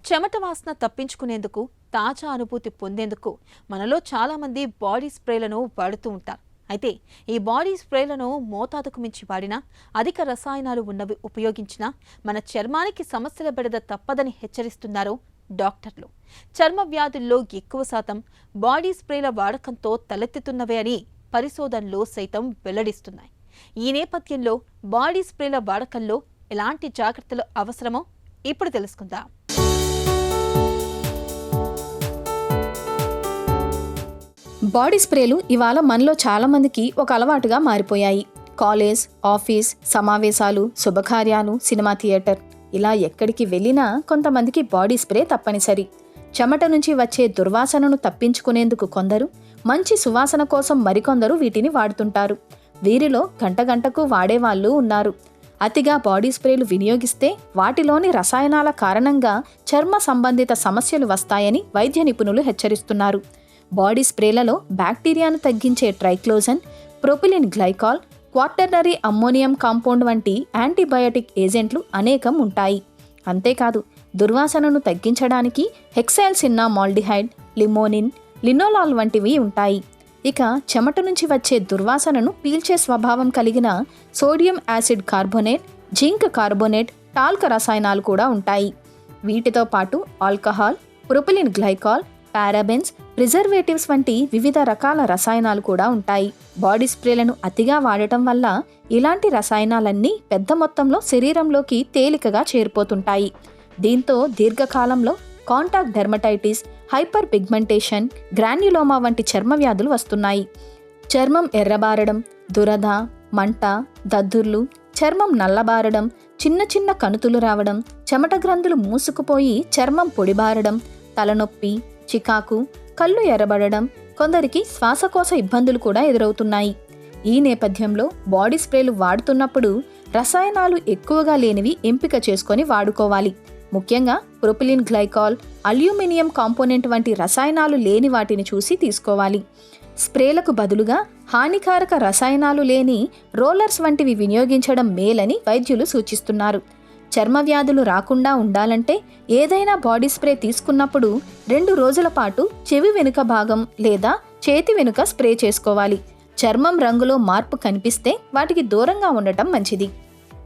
చెమట వాసన తప్పించుకునేందుకు, తాజా అనుభూతి పొందేందుకు మనలో చాలామంది బాడీ స్ప్రేలను వాడుతూ ఉంటారు. అయితే ఈ బాడీ స్ప్రేలను మోతాదుకు మించి వాడినా, అధిక రసాయనాలు ఉన్నవి ఉపయోగించినా మన చర్మానికి సమస్యల బెడద తప్పదని హెచ్చరిస్తున్నారు డాక్టర్లు. చర్మ వ్యాధుల్లో ఎక్కువ శాతం బాడీ స్ప్రేల వాడకంతో తలెత్తుతున్నవే అని పరిశోధనలు సైతం వెల్లడిస్తున్నాయి. ఈ నేపథ్యంలో బాడీ స్ప్రేల వాడకంలో ఎలాంటి జాగ్రత్తలు అవసరమో ఇప్పుడు తెలుసుకుందాం. బాడీ స్ప్రేలు ఇవాళ మనలో చాలామందికి ఒక అలవాటుగా మారిపోయాయి. కాలేజ్, ఆఫీస్, సమావేశాలు, శుభకార్యాలు, సినిమా థియేటర్ ఇలా ఎక్కడికి వెళ్ళినా కొంతమందికి బాడీ స్ప్రే తప్పనిసరి. చెమట నుంచి వచ్చే దుర్వాసనను తప్పించుకునేందుకు కొందరు, మంచి సువాసన కోసం మరికొందరు వీటిని వాడుతుంటారు. వీరిలో గంటకు వాడేవాళ్ళు ఉన్నారు. అతిగా బాడీ స్ప్రేలు వినియోగిస్తే వాటిలోని రసాయనాల కారణంగా చర్మ సంబంధిత సమస్యలు వస్తాయని వైద్య నిపుణులు హెచ్చరిస్తున్నారు. బాడీ స్ప్రేలలో బ్యాక్టీరియాను తగ్గించే triclosan, propylene glycol, quaternary ammonium compound వంటి యాంటీబయాటిక్ ఏజెంట్లు అనేకం ఉంటాయి. అంతేకాదు దుర్వాసనను తగ్గించడానికి హెక్సాల్సిన్నామాల్డిహైడ్, లిమోనిన్, లినోలాల్ వంటివి ఉంటాయి. ఇక చెమట నుంచి వచ్చే దుర్వాసనను పీల్చే స్వభావం కలిగిన sodium acid carbonate, zinc carbonate, talc రసాయనాలు కూడా ఉంటాయి. వీటితో పాటు alcohol, propylene glycol, parabens, preservatives వంటి వివిధ రకాల రసాయనాలు కూడా ఉంటాయి. బాడీ స్ప్రేలను అతిగా వాడటం వల్ల ఇలాంటి రసాయనాలన్నీ పెద్ద మొత్తంలో శరీరంలోకి తేలికగా చేరిపోతుంటాయి. దీంతో దీర్ఘకాలంలో contact dermatitis, hyper pigmentation, granuloma వంటి చర్మ వ్యాధులు వస్తున్నాయి. చర్మం ఎర్రబారడం, దురద, మంట, దద్దుర్లు, చర్మం నల్లబారడం, చిన్న కణుతులు రావడం, చెమట గ్రంథులు మూసుకుపోయి చర్మం పొడిబారడం, తలనొప్పి, చికాకు, కళ్ళు ఎర్రబడడం, కొందరికి శ్వాసకోశ ఇబ్బందులు కూడా ఎదురవుతున్నాయి. ఈ నేపథ్యంలో బాడీ స్ప్రేలు వాడుతున్నప్పుడు రసాయనాలు ఎక్కువగా లేనివి ఎంపిక చేసుకొని వాడుకోవాలి. ముఖ్యంగా ప్రొపిలిన్ గ్లైకాల్, అల్యూమినియం కాంపోనెంట్ వంటి రసాయనాలు లేని వాటిని చూసి తీసుకోవాలి. స్ప్రేలకు బదులుగా హానికారక రసాయనాలు లేని రోలర్స్ వంటివి వినియోగించడం మేలని వైద్యులు సూచిస్తున్నారు. చర్మ వ్యాధులు రాకుండా ఉండాలంటే ఏదైనా బాడీ స్ప్రే తీసుకున్నప్పుడు 2 రోజుల పాటు చెవి వెనుక భాగం లేదా చేతి వెనుక స్ప్రే చేసుకోవాలి. చర్మం రంగులో మార్పు కనిపిస్తే వాటికి దూరంగా ఉండటం మంచిది.